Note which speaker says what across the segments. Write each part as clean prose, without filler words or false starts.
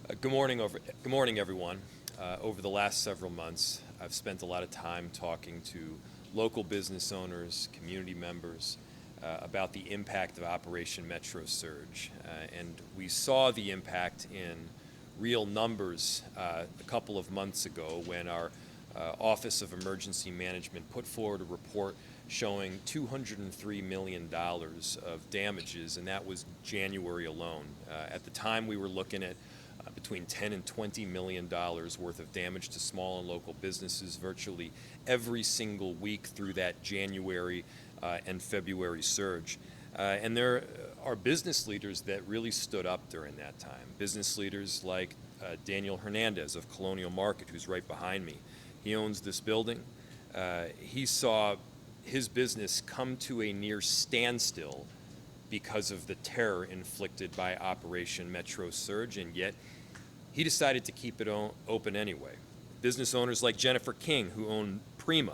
Speaker 1: Good morning, everyone. Over the last several months, I've spent a lot of time talking to local business owners, community members, about the impact of Operation Metro Surge. And we saw the impact in real numbers a couple of months ago when our Office of Emergency Management put forward a report showing $203 million of damages, and that was January alone. At the time, we were looking at between 10 and $20 million worth of damage to small and local businesses virtually every single week through that January and February surge. And there are business leaders that really stood up during that time. Business leaders like Daniel Hernandez of Colonial Market, who's right behind me. He owns this building. He saw his business come to a near standstill because of the terror inflicted by Operation Metro Surge, and yet he decided to keep it open anyway. Business owners like Jennifer King, who own Prima,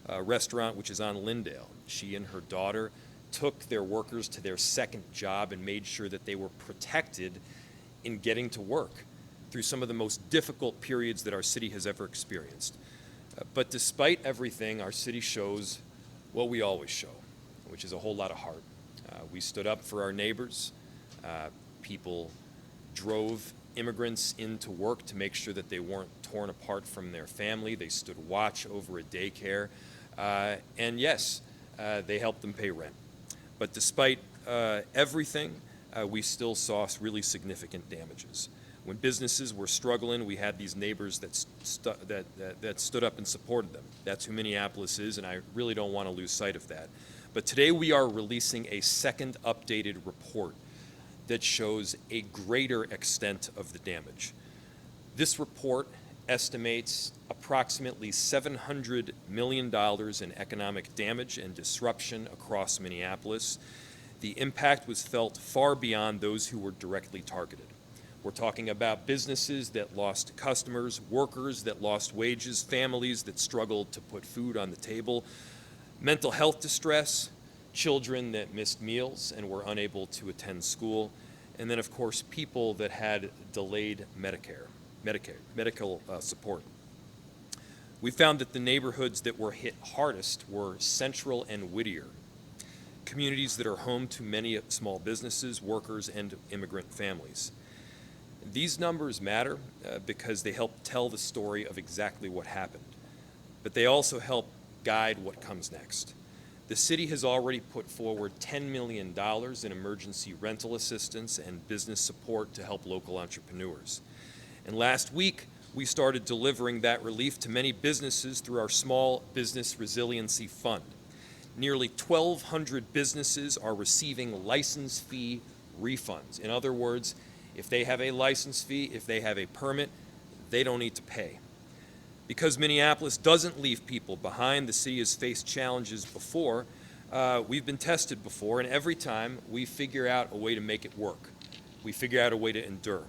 Speaker 1: a restaurant which is on Lindale. She and her daughter took their workers to their second job and made sure that they were protected in getting to work through some of the most difficult periods that our city has ever experienced. But despite everything, our city shows what we always show, which is a whole lot of heart. We stood up for our neighbors. People drove immigrants into work to make sure that they weren't torn apart from their family. They stood watch over a daycare. And yes, they helped them pay rent. But despite everything, we still saw really significant damages. When businesses were struggling, we had these neighbors that stood up and supported them. That's who Minneapolis is, and I really don't want to lose sight of that. But today we are releasing a second updated report that shows a greater extent of the damage. This report estimates approximately $700 million in economic damage and disruption across Minneapolis. The impact was felt far beyond those who were directly targeted. We're talking about businesses that lost customers, workers that lost wages, families that struggled to put food on the table, mental health distress, children that missed meals and were unable to attend school, and then, of course, people that had delayed medical support. We found that the neighborhoods that were hit hardest were Central and Whittier, communities that are home to many small businesses, workers, and immigrant families. These numbers matter because they help tell the story of exactly what happened, but they also help guide what comes next. The city has already put forward $10 million in emergency rental assistance and business support to help local entrepreneurs. And last week, we started delivering that relief to many businesses through our Small Business Resiliency Fund. Nearly 1,200 businesses are receiving license fee refunds. In other words, if they have a license fee, if they have a permit, they don't need to pay. Because Minneapolis doesn't leave people behind, the city has faced challenges before. We've been tested before, and every time we figure out a way to make it work. We figure out a way to endure.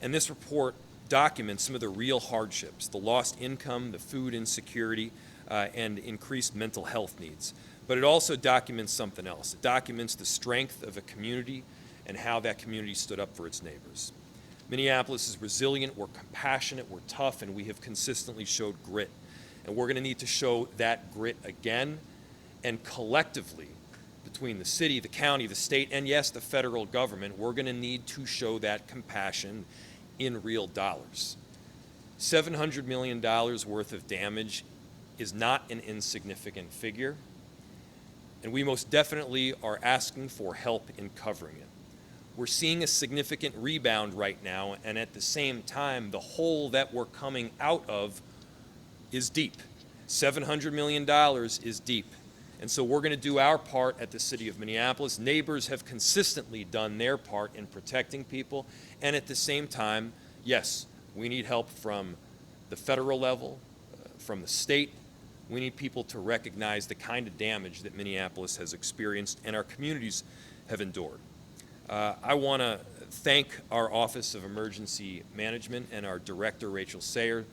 Speaker 1: And this report documents some of the real hardships, the lost income, the food insecurity, and increased mental health needs. But it also documents something else. It documents the strength of a community and how that community stood up for its neighbors. Minneapolis is resilient, we're compassionate, we're tough, and we have consistently showed grit. And we're going to need to show that grit again, and collectively, between the city, the county, the state, and yes, the federal government, we're going to need to show that compassion in real dollars. $700 million worth of damage is not an insignificant figure, and we most definitely are asking for help in covering it. We're seeing a significant rebound right now, and at the same time, the hole that we're coming out of is deep. $700 million is deep. And so we're going to do our part at the City of Minneapolis. Neighbors have consistently done their part in protecting people, and at the same time, yes, we need help from the federal level, from the state. We need people to recognize the kind of damage that Minneapolis has experienced and our communities have endured. I want to thank our Office of Emergency Management and our Director, Rachel Sayer,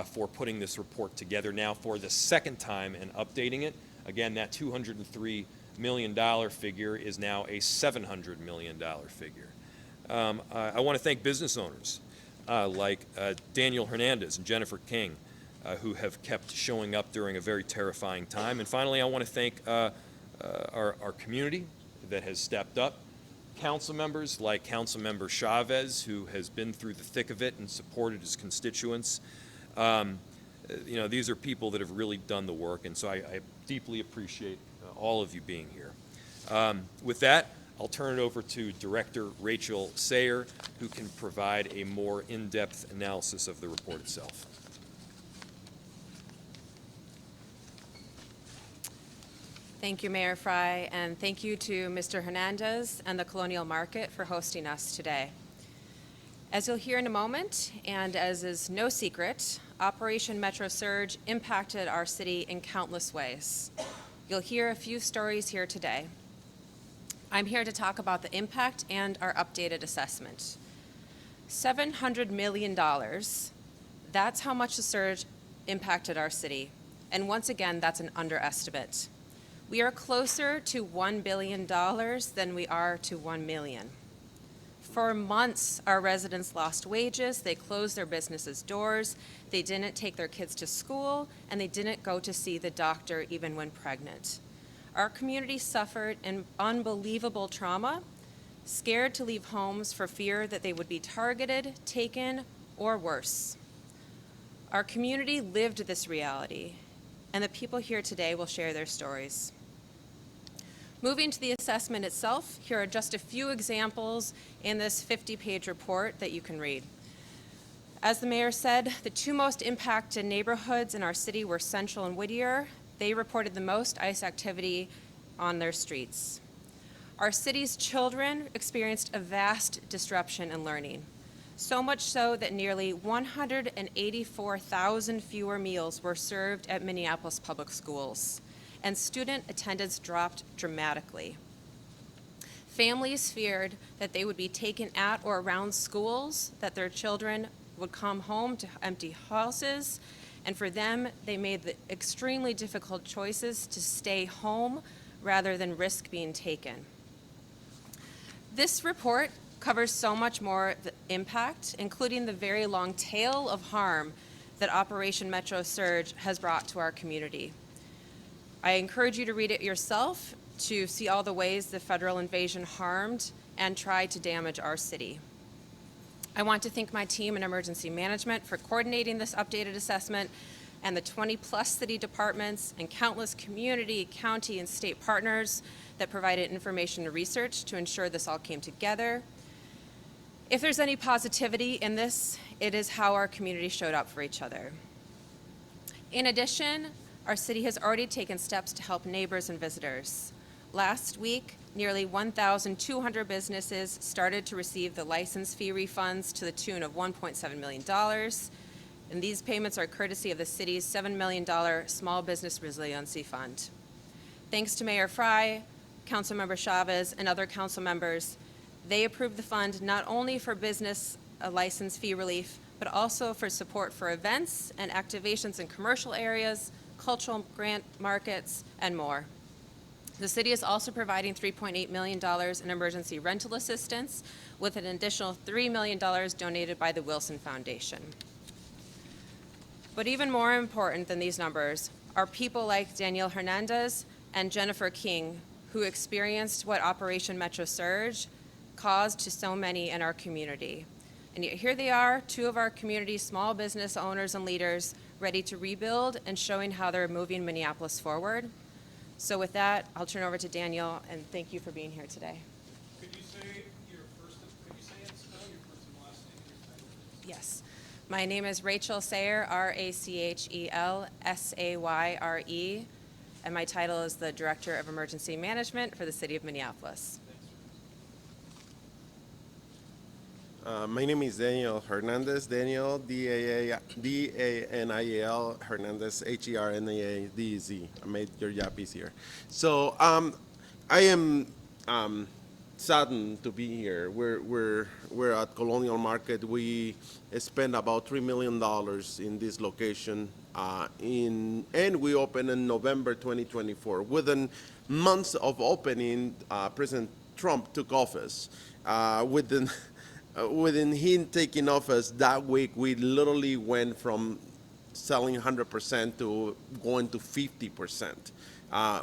Speaker 1: for putting this report together now for the second time and updating it. Again, that $203 million figure is now a $700 million figure. I want to thank business owners like Daniel Hernandez and Jennifer King, who have kept showing up during a very terrifying time. And finally, I want to thank our community that has stepped up. Council members like Councilmember Chavez, who has been through the thick of it and supported his constituents. You know, these are people that have really done the work, and so I deeply appreciate all of you being here. With that, I'll turn it over to Director Rachel Sayer, who can provide a more in-depth analysis of the report itself.
Speaker 2: Thank you, Mayor Fry, and thank you to Mr. Hernandez and the Colonial Market for hosting us today. As you'll hear in a moment, and as is no secret, Operation Metro Surge impacted our city in countless ways. You'll hear a few stories here today. I'm here to talk about the impact and our updated assessment. $700 million, that's how much the surge impacted our city. And once again, that's an underestimate. We are closer to $1 billion than we are to 1 million. For months, our residents lost wages, they closed their businesses' doors, they didn't take their kids to school, and they didn't go to see the doctor even when pregnant. Our community suffered an unbelievable trauma, scared to leave homes for fear that they would be targeted, taken, or worse. Our community lived this reality, and the people here today will share their stories. Moving to the assessment itself, here are just a few examples in this 50-page report that you can read. As the mayor said, the two most impacted neighborhoods in our city were Central and Whittier. They reported the most ICE activity on their streets. Our city's children experienced a vast disruption in learning, so much so that nearly 184,000 fewer meals were served at Minneapolis public schools, and student attendance dropped dramatically. Families feared that they would be taken at or around schools, that their children would come home to empty houses, and for them, they made the extremely difficult choices to stay home rather than risk being taken. This report covers so much more the impact, including the very long tail of harm that Operation Metro Surge has brought to our community. I encourage you to read it yourself to see all the ways the federal invasion harmed and tried to damage our city. I want to thank my team in emergency management for coordinating this updated assessment, and the 20+ city departments and countless community, county, and state partners that provided information and research to ensure this all came together. If there's any positivity in this, it is how our community showed up for each other. In addition, our city has already taken steps to help neighbors and visitors. Last week, nearly 1,200 businesses started to receive the license fee refunds to the tune of $1.7 million. And these payments are courtesy of the city's $7 million Small Business Resiliency Fund. Thanks to Mayor Fry, Councilmember Chavez, and other council members, they approved the fund not only for business license fee relief, but also for support for events and activations in commercial areas, cultural grant markets, and more. The city is also providing $3.8 million in emergency rental assistance, with an additional $3 million donated by the Wilson Foundation. But even more important than these numbers are people like Daniel Hernandez and Jennifer King, who experienced what Operation Metro Surge caused to so many in our community. And yet here they are, two of our community's small business owners and leaders, ready to rebuild and showing how they're moving Minneapolis forward. So with that, I'll turn over to Daniel, and thank you for being here today.
Speaker 3: Could you say and spell your first and last name, your title, please?
Speaker 2: Yes. My name is Rachel Sayer, R-A-C-H-E-L-S-A-Y-R-E, and my title is the Director of Emergency Management for the City of Minneapolis.
Speaker 4: My name is Daniel Hernandez. Daniel, D-A-N-I-E-L, Hernandez, H-E-R-N-A-D-E-Z. I made your job easier. So I am saddened to be here. We're at Colonial Market. We spent about $3 million in this location, and we opened in November 2024. Within months of opening, President Trump took office. Within within him taking office that week, we literally went from selling 100% to going to 50%.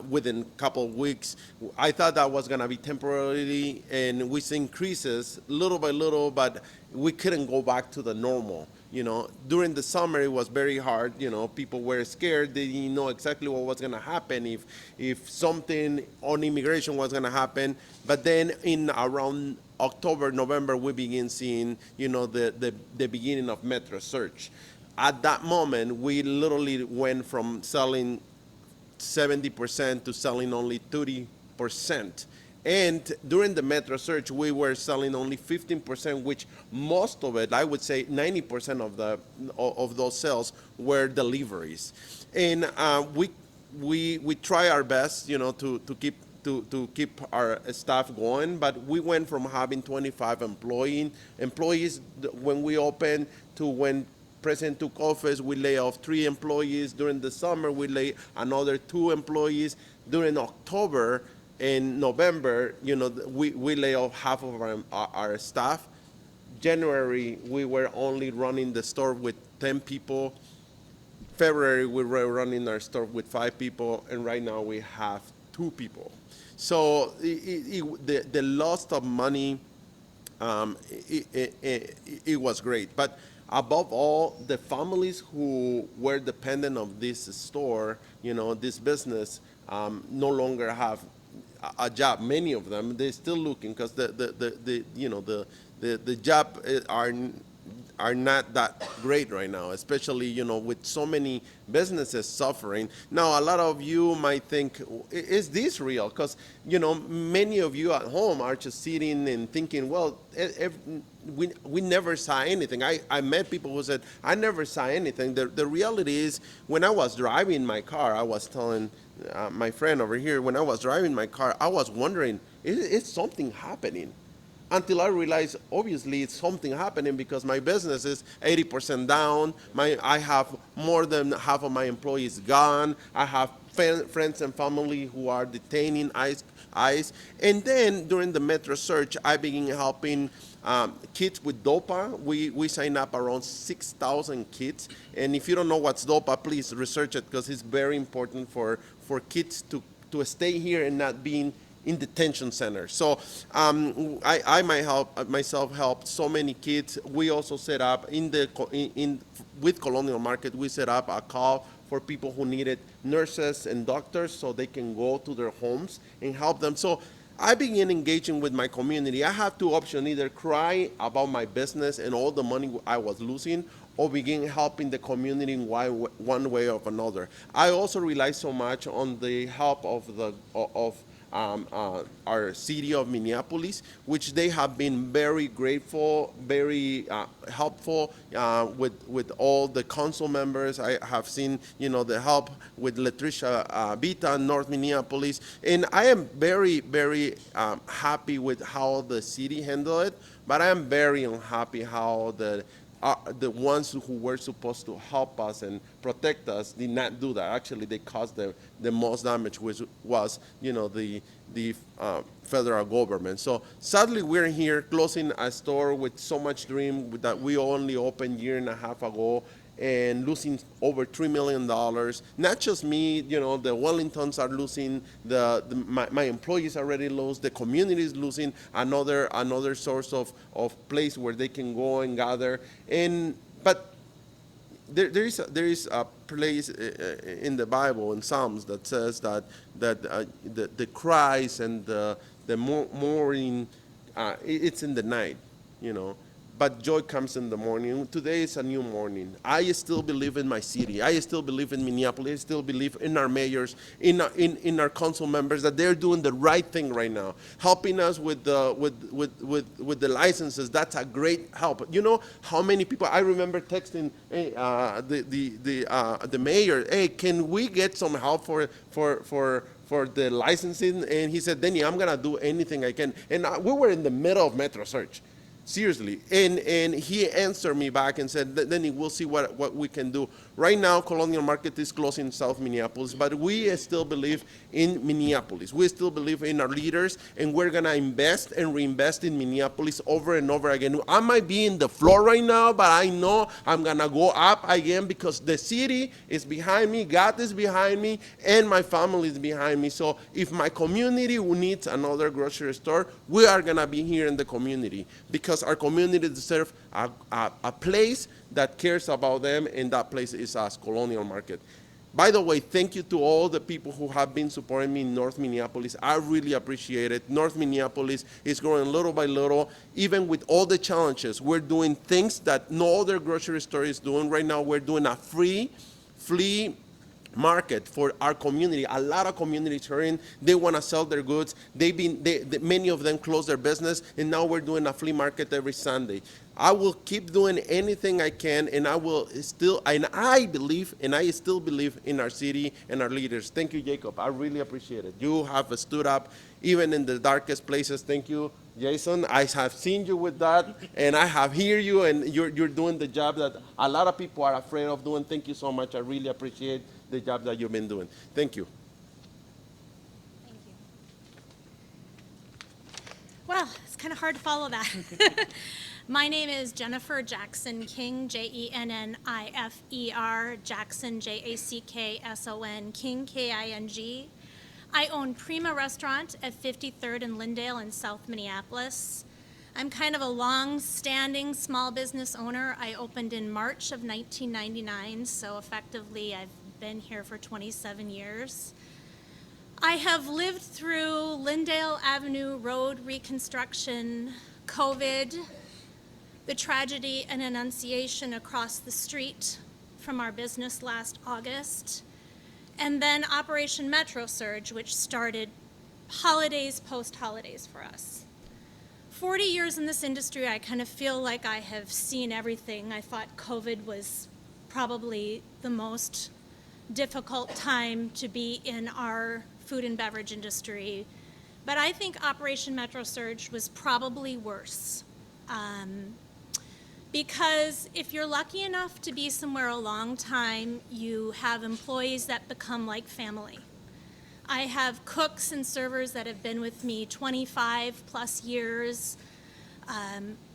Speaker 4: Within a couple of weeks, I thought that was going to be temporarily, and we see increases little by little, but we couldn't go back to the normal. During the summer, it was very hard. People were scared. They didn't know exactly what was going to happen if something on immigration was going to happen. But then in around October, November, we begin seeing, the beginning of Metro Search. At that moment, we literally went from selling 70% to selling only 30%. And during the Metro Search, we were selling only 15%, which most of it, I would say 90% of those sales were deliveries. And we try our best, to keep our staff going, but we went from having 25 employees when we opened to when President took office, we lay off 3 employees. During the summer, we lay another 2 employees. During October and November, we lay off half of our staff. January, we were only running the store with 10 people. February, we were running our store with 5 people, and right now we have 2 people. So the loss of money, it was great. But above all, the families who were dependent of this store, this business, no longer have a job. Many of them, they're still looking because the job are not that great right now, especially, with so many businesses suffering. Now, a lot of you might think, is this real? Because, many of you at home are just sitting and thinking, well, we never saw anything. I met people who said, I never saw anything. The reality is, when I was driving my car, I was telling my friend over here, when I was driving my car, I was wondering, is something happening? Until I realized, obviously, it's something happening because my business is 80% down. I have more than half of my employees gone. I have friends and family who are detaining ICE. And then during the Metro Search, I began helping kids with DOPA. We sign up around 6,000 kids. And if you don't know what's DOPA, please research it because it's very important for kids to stay here and not being in detention centers. So I myself helped so many kids. We also set up with Colonial Market, we set up a call for people who needed nurses and doctors so they can go to their homes and help them. So I began engaging with my community. I have 2 options: either cry about my business and all the money I was losing, or begin helping the community in one way or another. I also rely so much on the help of our city of Minneapolis, which they have been very grateful, very helpful with all the council members. I have seen, the help with Latricia Vita in North Minneapolis, and I am very, very happy with how the city handled it, but I am very unhappy how the ones who were supposed to help us and protect us did not do that. Actually, they caused the most damage, which was, the federal government. So sadly, we're here closing a store with so much dream that we only opened a year and a half ago, and losing over $3 million. Not just me, the Wellingtons are losing, my employees already lost, the community is losing another source of place where they can go and gather. But there is a place in the Bible, in Psalms, that says that the cries and the mourning, it's in the night, But joy comes in the morning. Today is a new morning. I still believe in my city. I still believe in Minneapolis. I still believe in our mayors, in our council members, that they're doing the right thing right now, helping us with the licenses. That's a great help. You know how many people I remember texting the mayor, hey, can we get some help for the licensing? And he said, Denny, I'm gonna do anything I can. And we were in the middle of Metro Search. Seriously. And he answered me back and said, Lenny, we'll see what we can do. Right now, Colonial Market is closed in South Minneapolis, but we still believe in Minneapolis. We still believe in our leaders, and we're going to invest and reinvest in Minneapolis over and over again. I might be in the floor right now, but I know I'm going to go up again because the city is behind me, God is behind me, and my family is behind me. So if my community needs another grocery store, we are going to be here in the community because our community deserves a place that cares about them, and that place is us, Colonial Market. By the way, thank you to all the people who have been supporting me in North Minneapolis. I really appreciate it. North Minneapolis is growing little by little. Even with all the challenges, we're doing things that no other grocery store is doing. Right now, we're doing a free flea market for our community. A lot of communities hurting. They want to sell their goods. Many of them closed their business, and now we're doing a flea market every Sunday. I will keep doing anything I can, and I believe, and I still believe in our city and our leaders. Thank you, Jacob. I really appreciate it. You have stood up even in the darkest places. Thank you, Jason. I have seen you with that, and I have heard you, and you're doing the job that a lot of people are afraid of doing. Thank you so much. I really appreciate the job that you've been doing. Thank you.
Speaker 5: Thank you. Well, it's kind of hard to follow that. My name is Jennifer Jackson King, Jennifer Jackson, Jackson, King, King. I own Prima Restaurant at 53rd and Lindale in South Minneapolis. I'm kind of a long-standing small business owner. I opened in March of 1999, so effectively I've been here for 27 years. I have lived through Lindale Avenue Road reconstruction, COVID, the tragedy and Annunciation across the street from our business last August, and then Operation Metro Surge, which started holidays, post-holidays for us. 40 years in this industry, I kind of feel like I have seen everything. I thought COVID was probably the most difficult time to be in our food and beverage industry, but I think Operation Metro Surge was probably worse. Because if you're lucky enough to be somewhere a long time, you have employees that become like family. I have cooks and servers that have been with me 25 plus years.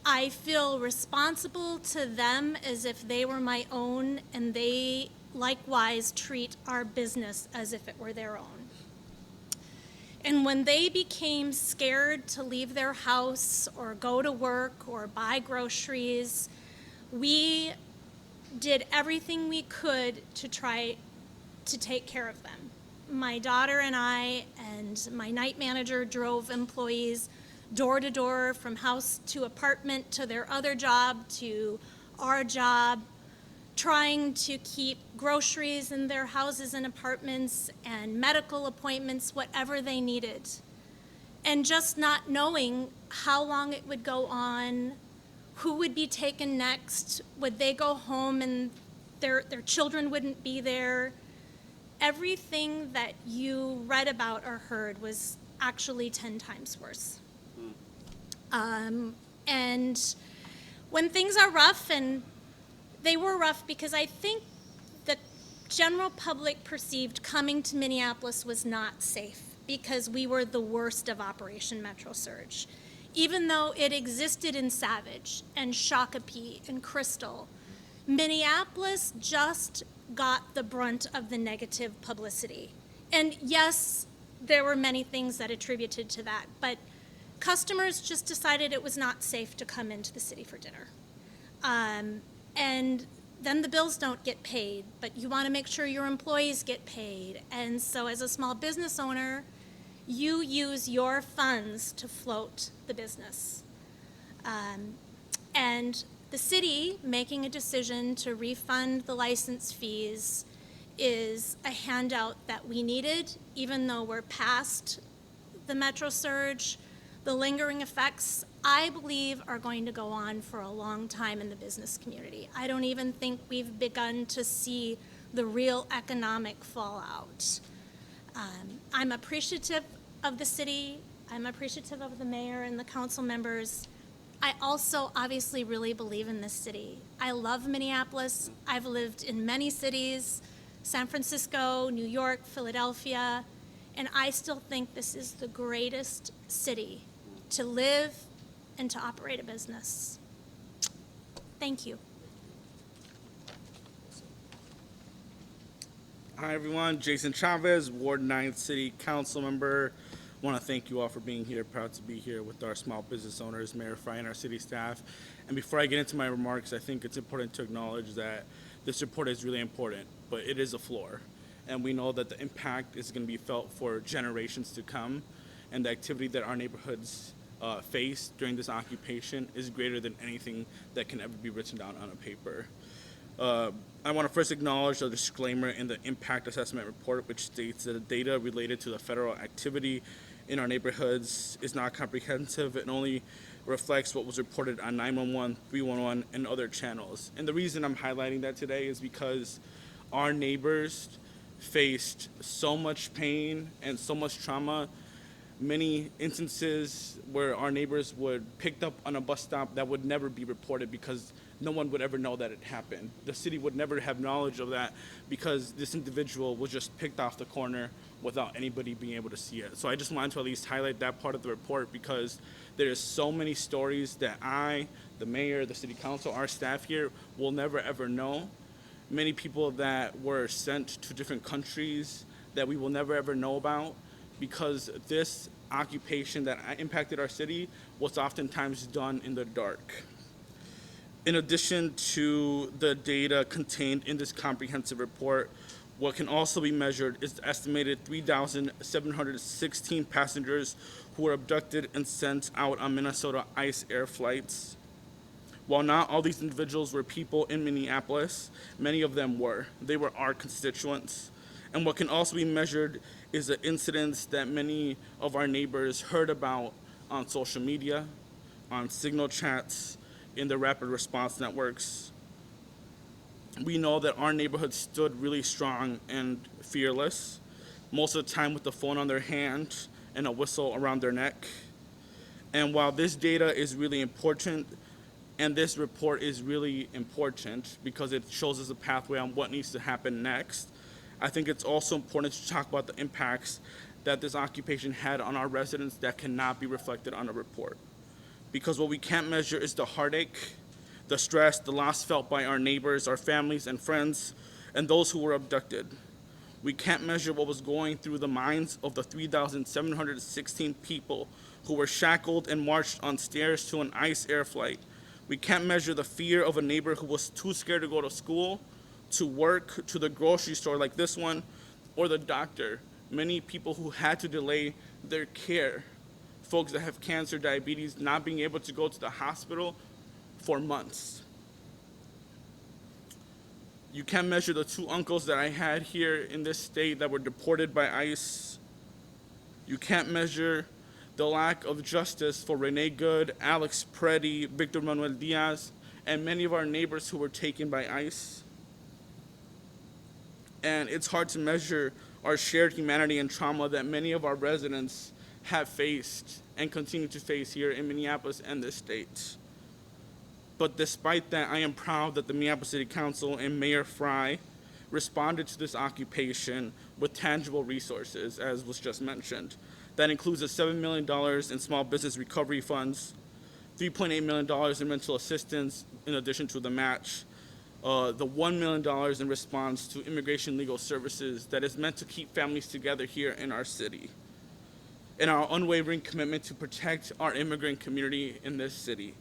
Speaker 5: I feel responsible to them as if they were my own, and they likewise treat our business as if it were their own. And when they became scared to leave their house or go to work or buy groceries, we did everything we could to try to take care of them. My daughter and I and my night manager drove employees door to door, from house to apartment, to their other job, to our job, trying to keep groceries in their houses and apartments and medical appointments, whatever they needed. And just not knowing how long it would go on, who would be taken next, would they go home and their children wouldn't be there. Everything that you read about or heard was actually 10 times worse. And when things are rough, and they were rough because I think the general public perceived coming to Minneapolis was not safe because we were the worst of Operation Metro Surge. Even though it existed in Savage and Shakopee and Crystal, Minneapolis just got the brunt of the negative publicity. And yes, there were many things that attributed to that, but customers just decided it was not safe to come into the city for dinner. And then the bills don't get paid, but you want to make sure your employees get paid. And so as a small business owner, you use your funds to float the business. And the city making a decision to refund the license fees is a handout that we needed, even though we're past the Metro Surge. The lingering effects, I believe, are going to go on for a long time in the business community. I don't even think we've begun to see the real economic fallout. I'm appreciative of the city. I'm appreciative of the mayor and the council members. I also obviously really believe in this city. I love Minneapolis. I've lived in many cities, San Francisco, New York, Philadelphia, and I still think this is the greatest city to live and to operate a business. Thank you.
Speaker 6: Hi everyone, Jason Chavez, Ward 9 City Council member. Want to thank you all for being here. Proud to be here with our small business owners, Mayor Fry, and our city staff. And before I get into my remarks, I think it's important to acknowledge that this report is really important, but it is a floor. And we know that the impact is going to be felt for generations to come, and the activity that our neighborhoods face during this occupation is greater than anything that can ever be written down on a paper. I want to first acknowledge the disclaimer in the impact assessment report, which states that the data related to the federal activity in our neighborhoods is not comprehensive. It only reflects what was reported on 911, 311, and other channels. And the reason I'm highlighting that today is because our neighbors faced so much pain and so much trauma. Many instances where our neighbors would picked up on a bus stop that would never be reported because no one would ever know that it happened. The city would never have knowledge of that because this individual was just picked off the corner without anybody being able to see it. So I just wanted to at least highlight that part of the report because there's so many stories that I, the mayor, the city council, our staff here will never ever know. Many people that were sent to different countries that we will never ever know about because this occupation that impacted our city was oftentimes done in the dark. In addition to the data contained in this comprehensive report, what can also be measured is the estimated 3,716 passengers who were abducted and sent out on Minnesota ICE air flights. While not all these individuals were people in Minneapolis, many of them were. They were our constituents. And what can also be measured is the incidents that many of our neighbors heard about on social media, on signal chats, in the rapid response networks. We know that our neighborhood stood really strong and fearless, most of the time with the phone on their hand and a whistle around their neck. And while this data is really important, and this report is really important because it shows us a pathway on what needs to happen next, I think it's also important to talk about the impacts that this occupation had on our residents that cannot be reflected on a report. Because what we can't measure is the heartache, the stress, the loss felt by our neighbors, our families and friends, and those who were abducted. We can't measure what was going through the minds of the 3,716 people who were shackled and marched on stairs to an ICE air flight. We can't measure the fear of a neighbor who was too scared to go to school, to work, to the grocery store like this one, or the doctor. Many people who had to delay their care. Folks that have cancer, diabetes, not being able to go to the hospital for months. You can't measure the two uncles that I had here in this state that were deported by ICE. You can't measure the lack of justice for Renee Good, Alex Preddy, Victor Manuel Diaz, and many of our neighbors who were taken by ICE. And it's hard to measure our shared humanity and trauma that many of our residents have faced and continue to face here in Minneapolis and this state. But despite that, I am proud that the Minneapolis City Council and Mayor Fry responded to this occupation with tangible resources, as was just mentioned. That includes the $7 million in small business recovery funds, $3.8 million in rental assistance in addition to the match, the $1 million in response to immigration legal services that is meant to keep families together here in our city, and our unwavering commitment to protect our immigrant community in this city.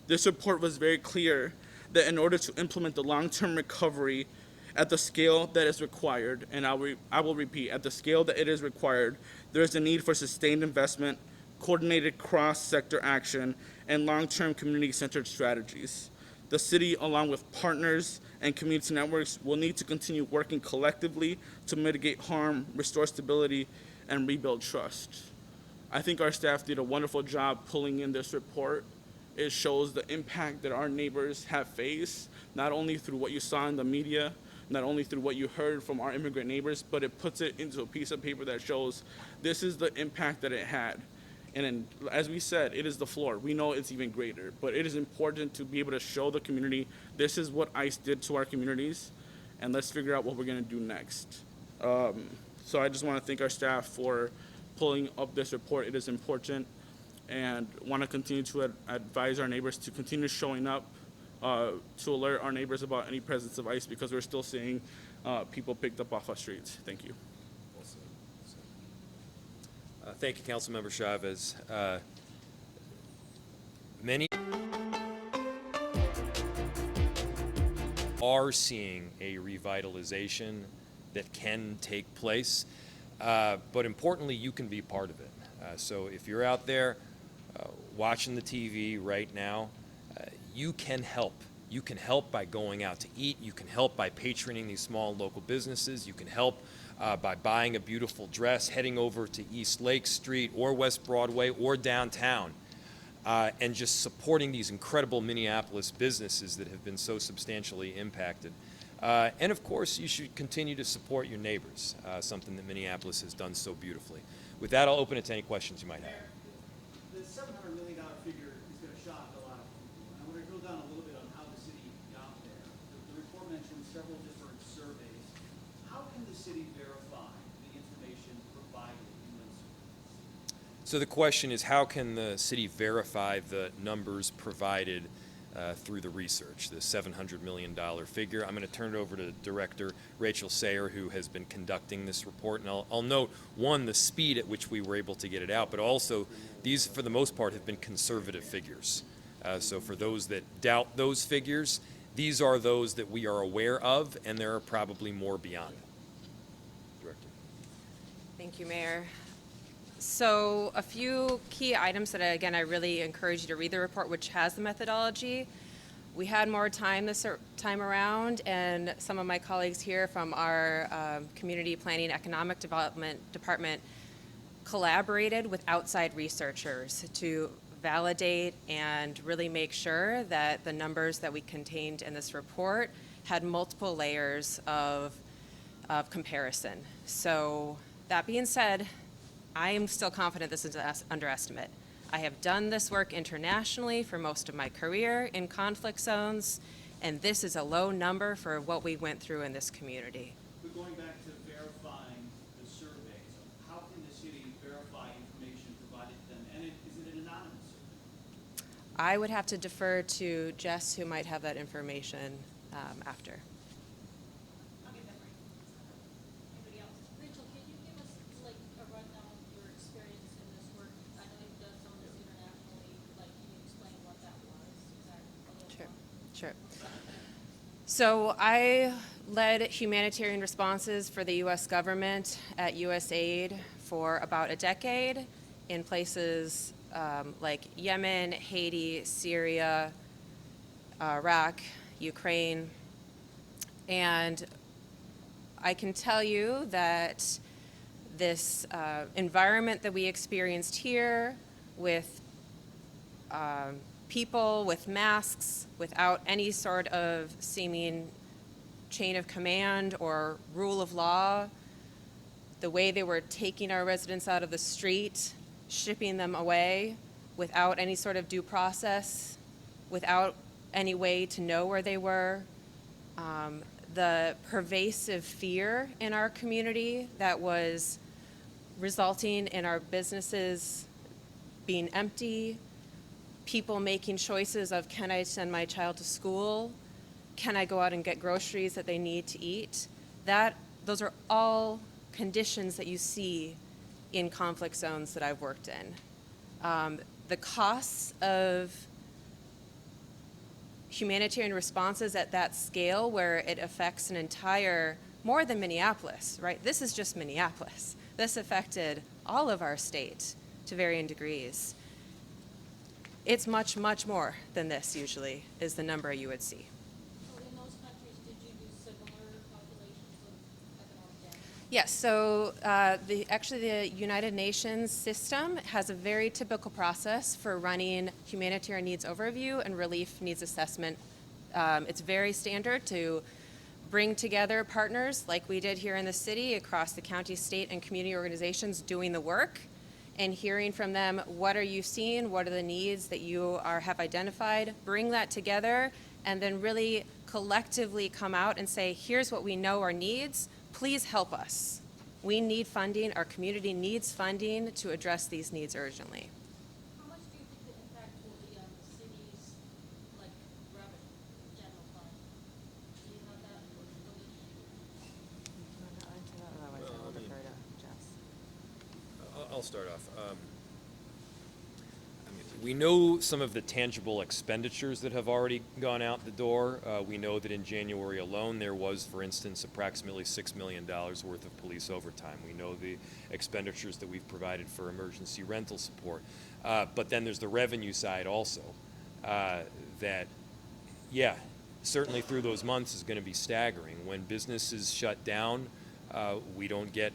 Speaker 6: This report was very clear that in order to implement the long-term recovery at the scale that is required, and I will repeat, at the scale that it is required, there is a need for sustained investment, coordinated cross-sector action, and long-term community-centered strategies. The city, along with partners and community networks, will need to continue working collectively to mitigate harm, restore stability, and rebuild trust. I think our staff did a wonderful job pulling in this report. It shows the impact that our neighbors have faced, not only through what you saw in the media, not only through what you heard from our immigrant neighbors, but it puts it into a piece of paper that shows this is the impact that it had. And then, as we said, it is the floor. We know it's even greater, but it is important to be able to show the community this is what ICE did to our communities, and let's figure out what we're going to do next. So I just want to thank our staff for pulling up this report. It is important, and want to continue to advise our neighbors to continue showing up to alert our neighbors about any presence of ICE, because we're still seeing people picked up off our streets. Thank you.
Speaker 1: Thank you, Councilmember Chavez. Many are seeing a revitalization that can take place, but importantly, you can be part of it. So if you're out there watching the TV right now, you can help. You can help by going out to eat. You can help by patroning these small local businesses. You can help by buying a beautiful dress, heading over to East Lake Street or West Broadway or downtown, and just supporting these incredible Minneapolis businesses that have been so substantially impacted. And of course, you should continue to support your neighbors, something that Minneapolis has done so beautifully. With that, I'll open it to any questions you might have.
Speaker 7: The $700 million figure is going to shock a lot of people. And I want to drill down a little bit on how the city got there. The report mentioned several different surveys. How can the city verify the information provided in those surveys?
Speaker 1: So the question is, how can the city verify the numbers provided through the research, the $700 million figure? I'm going to turn it over to Director Rachel Sayer, who has been conducting this report. And I'll note, one, the speed at which we were able to get it out, but also these, for the most part, have been conservative figures. So for those that doubt those figures, these are those that we are aware of, and there are probably more beyond. Director.
Speaker 2: Thank you, Mayor. So a few key items that, again, I really encourage you to read the report, which has the methodology. We had more time this time around, and some of my colleagues here from our Community Planning Economic Development Department collaborated with outside researchers to validate and really make sure that the numbers that we contained in this report had multiple layers of comparison. So that being said, I am still confident this is an underestimate. I have done this work internationally for most of my career in conflict zones, and this is a low number for what we went through in this community.
Speaker 7: But going back to verifying the surveys, how can the city verify information provided to them? And is it an anonymous survey?
Speaker 2: I would have to defer to Jess, who might have that information after.
Speaker 8: I'll get that right. Anybody else? Rachel, can you give us like a rundown of your experience in this work? I know you've done some of this internationally. Like, can you explain what that was? Is that a little
Speaker 2: Sure,
Speaker 8: fun?
Speaker 2: sure. So I led humanitarian responses for the U.S. government at USAID for about a decade in places like Yemen, Haiti, Syria, Iraq, Ukraine. And I can tell you that this environment that we experienced here with people with masks, without any sort of seeming chain of command or rule of law, the way they were taking our residents out of the street, shipping them away without any sort of due process, without any way to know where they were, the pervasive fear in our community that was resulting in our businesses being empty, people making choices of, can I send my child to school? Can I go out and get groceries that they need to eat? Those are all conditions that you see in conflict zones that I've worked in. The costs of humanitarian responses at that scale, where it affects an entire, more than Minneapolis, right? This is just Minneapolis. This affected all of our state to varying degrees. It's much, much more than this usually is the number you would see.
Speaker 8: So in those countries, did you do similar calculations of economic damage?
Speaker 2: Yes, so actually the United Nations system has a very typical process for running humanitarian needs overview and relief needs assessment. It's very standard to bring together partners like we did here in the city across the county, state, and community organizations doing the work, and hearing from them, what are you seeing? What are the needs that you have identified? Bring that together and then really collectively come out and say, here's what we know are needs. Please help us. We need funding. Our community needs funding to address these needs urgently.
Speaker 8: How much do you think the impact will be on the city's, like, revenue, general fund? Do you have that?
Speaker 1: I'll start off. We know some of the tangible expenditures that have already gone out the door. We know that in January alone, there was, for instance, approximately $6 million worth of police overtime. We know the expenditures that we've provided for emergency rental support. But then there's the revenue side also, that, yeah, certainly through those months is going to be staggering. When businesses shut down, we don't get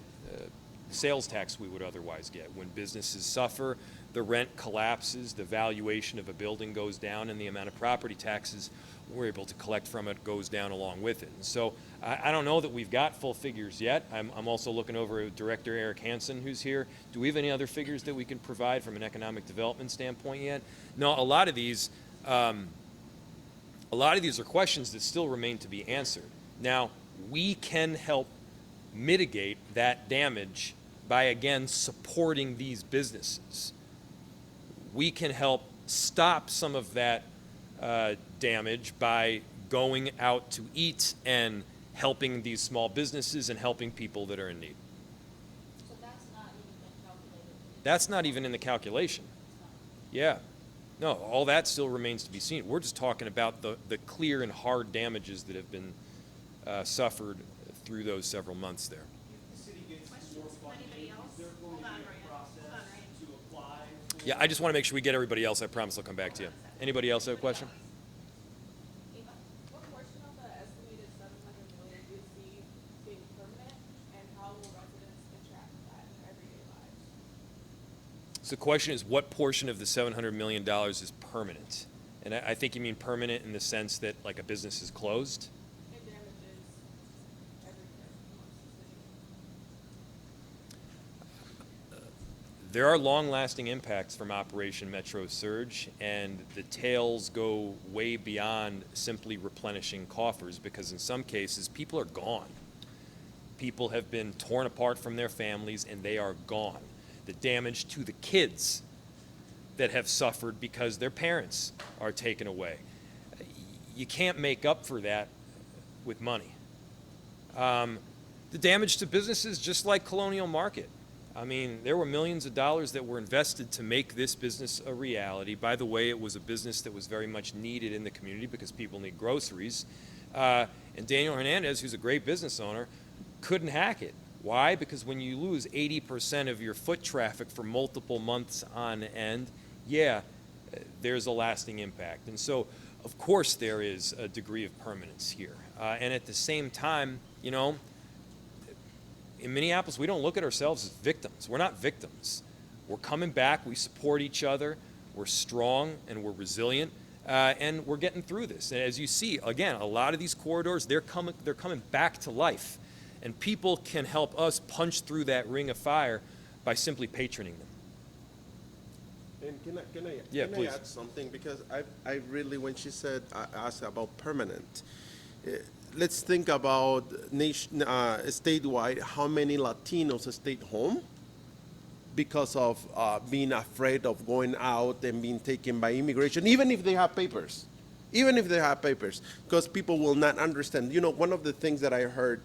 Speaker 1: sales tax we would otherwise get. When businesses suffer, the rent collapses, the valuation of a building goes down, and the amount of property taxes we're able to collect from it goes down along with it. And so I don't know that we've got full figures yet. I'm also looking over at Director Eric Hansen, who's here. Do we have any other figures that we can provide from an economic development standpoint yet? No, a lot of these are questions that still remain to be answered. Now, we can help mitigate that damage by, again, supporting these businesses. We can help stop some of that damage by going out to eat and helping these small businesses and helping people that are in need.
Speaker 8: So that's not even been calculated?
Speaker 1: That's not even in the calculation. Yeah. No, all that still remains to be seen. We're just talking about the clear and hard damages that have been suffered through those several months there.
Speaker 7: If the city gets more funding, is there going to be a process to apply for?
Speaker 1: Yeah, I just want to make sure we get everybody else. I promise I'll come back to you. Anybody else have a question?
Speaker 9: Eva, what portion of the estimated 700 million do you see being permanent, and how will residents interact with that in their everyday lives?
Speaker 1: So the question is, what portion of the $700 million is permanent? And I think you mean permanent in the sense that, like, a business is closed?
Speaker 9: It damages everything amongst the city.
Speaker 1: There are long-lasting impacts from Operation Metro Surge, and the tails go way beyond simply replenishing coffers, because in some cases, people are gone. People have been torn apart from their families, and they are gone. The damage to the kids that have suffered because their parents are taken away. You can't make up for that with money. The damage to businesses, just like Colonial Market. I mean, there were millions of dollars that were invested to make this business a reality. By the way, it was a business that was very much needed in the community because people need groceries. And Daniel Hernandez, who's a great business owner, couldn't hack it. Why? Because when you lose 80% of your foot traffic for multiple months on end, yeah, there's a lasting impact. And so, of course, there is a degree of permanence here. And at the same time, you know, in Minneapolis, we don't look at ourselves as victims. We're not victims. We're coming back. We support each other. We're strong and we're resilient. And we're getting through this. And as you see, again, a lot of these corridors, they're coming back to life. And people can help us punch through that ring of fire by simply patroning them.
Speaker 4: And can I
Speaker 1: please.
Speaker 4: add something? Because I really, when she said, asked about permanent, let's think about statewide, how many Latinos stayed home because of being afraid of going out and being taken by immigration, even if they have papers. Even if they have papers, because people will not understand. You know, one of the things that I heard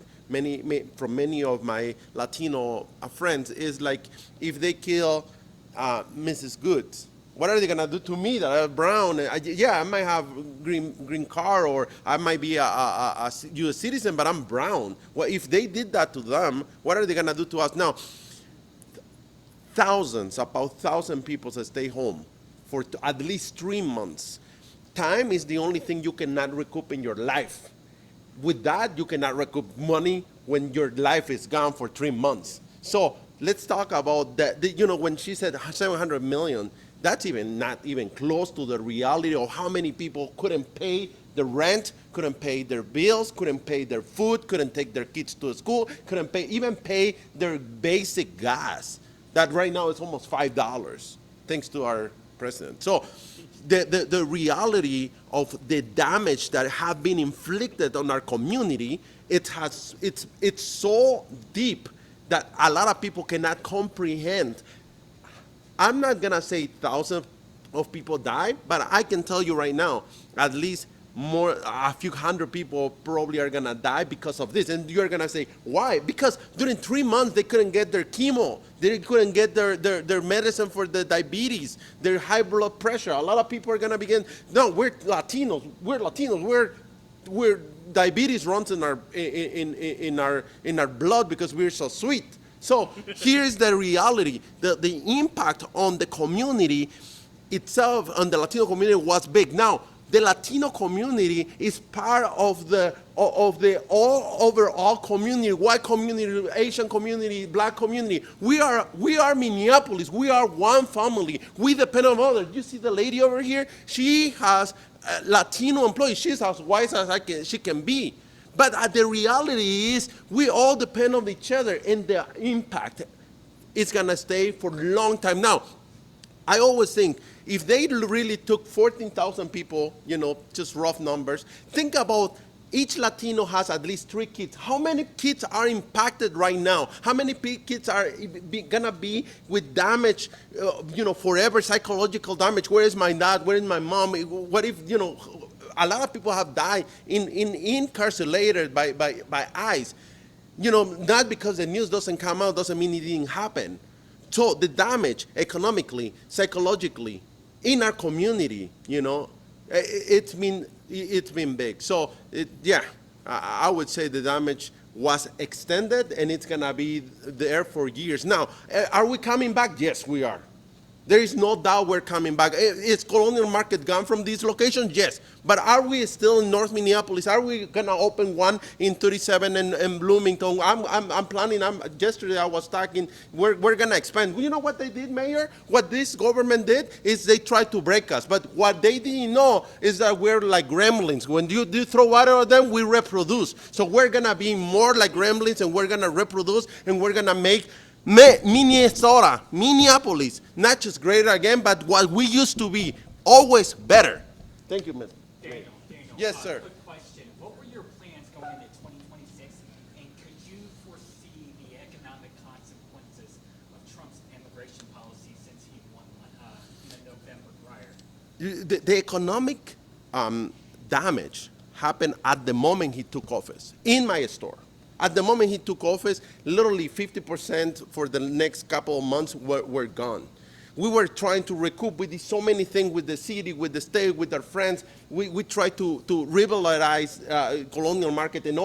Speaker 4: from many of my Latino friends is like, if they kill Mrs. Goods, what are they gonna do to me that I'm brown? I might have green card, or I might be a U.S. citizen, but I'm brown. Well, if they did that to them, what are they gonna do to us now? About 1,000 people stay home for at least 3 months. Time is the only thing you cannot recoup in your life. With that, you cannot recoup money when your life is gone for 3 months. So let's talk about that. You know, when she said 700 million, that's not even close to the reality of how many people couldn't pay the rent, couldn't pay their bills, couldn't pay their food, couldn't take their kids to school, couldn't even pay their basic gas that right now is almost $5, thanks to our president. So the reality of the damage that have been inflicted on our community, it's so deep that a lot of people cannot comprehend. I'm not gonna say thousands of people died, but I can tell you right now, at least a few hundred people probably are gonna die because of this. And you're gonna say, why? Because during 3 months they couldn't get their chemo, they couldn't get their medicine for the diabetes, their high blood pressure. A lot of people are gonna begin, no, we're Latinos, we're diabetes runs in our blood because we're so sweet. So here's the reality. The impact on the community itself, on the Latino community, was big. Now, the Latino community is part of the all overall community, white community, Asian community, black community. We are Minneapolis. We are one family. We depend on others. You see the lady over here? She has Latino employees. She's as white as she can be. But the reality is we all depend on each other, and the impact is going to stay for a long time. Now, I always think if they really took 14,000 people, just rough numbers, think about each Latino has at least 3 kids. How many kids are impacted right now? How many kids are going to be with damage, forever, psychological damage? Where is my dad? Where is my mom? What if, a lot of people have died incarcerated by ICE. Not because the news doesn't come out doesn't mean it didn't happen. So the damage economically, psychologically, in our community, it's been big. So I would say the damage was extended, and it's gonna be there for years. Now, are we coming back? Yes, we are. There is no doubt we're coming back. Is Colonial Market gone from this location? Yes. But are we still in North Minneapolis? Are we gonna open one in 37 and Bloomington? I'm planning. Yesterday I was talking. We're gonna expand. You know what they did, Mayor? What this government did is they tried to break us. But what they didn't know is that we're like gremlins. When you throw water on them, we reproduce. So we're gonna be more like gremlins, and we're gonna reproduce, and we're gonna make Minneapolis, not just greater again, but what we used to be, always better. Thank you, Mr.
Speaker 10: Daniel,
Speaker 4: Yes, sir.
Speaker 10: Quick question. What were your plans going into 2026, and could you foresee the economic consequences of Trump's immigration policy since he won in the November prior?
Speaker 4: The economic damage happened at the moment he took office in my store. At the moment he took office, literally 50% for the next couple of months were gone. We were trying to recoup. We did so many things with the city, with the state, with our friends. We tried to revitalize Colonial Market and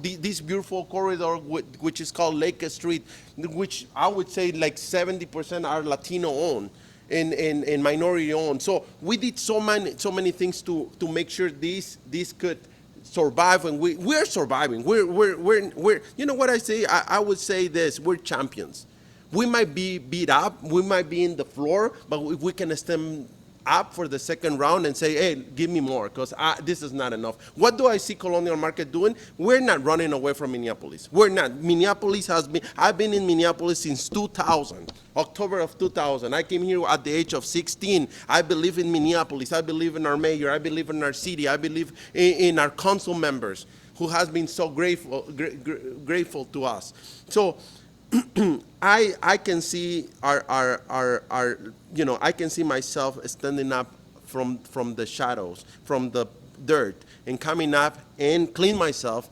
Speaker 4: this beautiful corridor, which is called Lake Street, which I would say like 70% are Latino owned and minority owned. So we did so many things to make sure this could survive, and we're surviving. We're you know what I say? I would say this: we're champions. We might be beat up, we might be in the floor, but we can stand up for the second round and say, hey, give me more, because this is not enough. What do I see Colonial Market doing? We're not running away from Minneapolis. We're not. I've been in Minneapolis since 2000, October of 2000. I came here at the age of 16. I believe in Minneapolis. I believe in our mayor. I believe in our city. I believe in our council members who has been so grateful to us. So I can see I can see myself standing up from the shadows, from the dirt, and coming up and clean myself,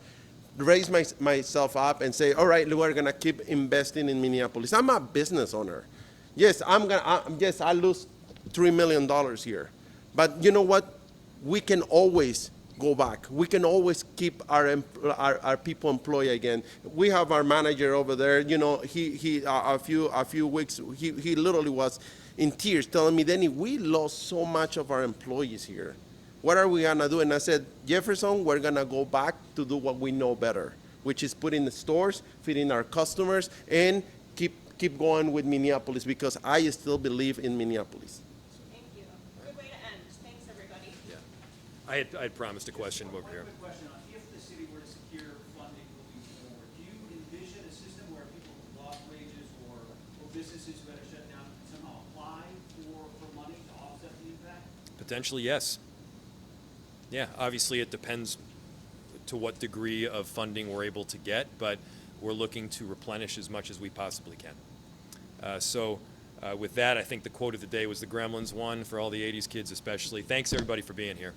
Speaker 4: raise myself up, and say, all right, we're gonna keep investing in Minneapolis. I'm a business owner. Yes, I lose $3 million here, but you know what? We can always go back. We can always keep our people employed again. We have our manager over there. He a few weeks he literally was in tears telling me, Danny, we lost so much of our employees here. What are we gonna do? And I said, Jefferson, we're gonna go back to do what we know better, which is put in the stores, feeding our customers, and keep going with Minneapolis, because I still believe in Minneapolis.
Speaker 9: Thank you. Good way to end. Thanks, everybody.
Speaker 1: I had promised a question over here.
Speaker 7: Quick question on if the city were to secure funding moving forward, do you envision a system where people lost wages or businesses who had to shut down somehow apply for money to offset the impact?
Speaker 1: Potentially, yes. Yeah, obviously it depends to what degree of funding we're able to get, but we're looking to replenish as much as we possibly can. With that, I think the quote of the day was the Gremlins one for all the 80s kids especially. Thanks everybody for being here.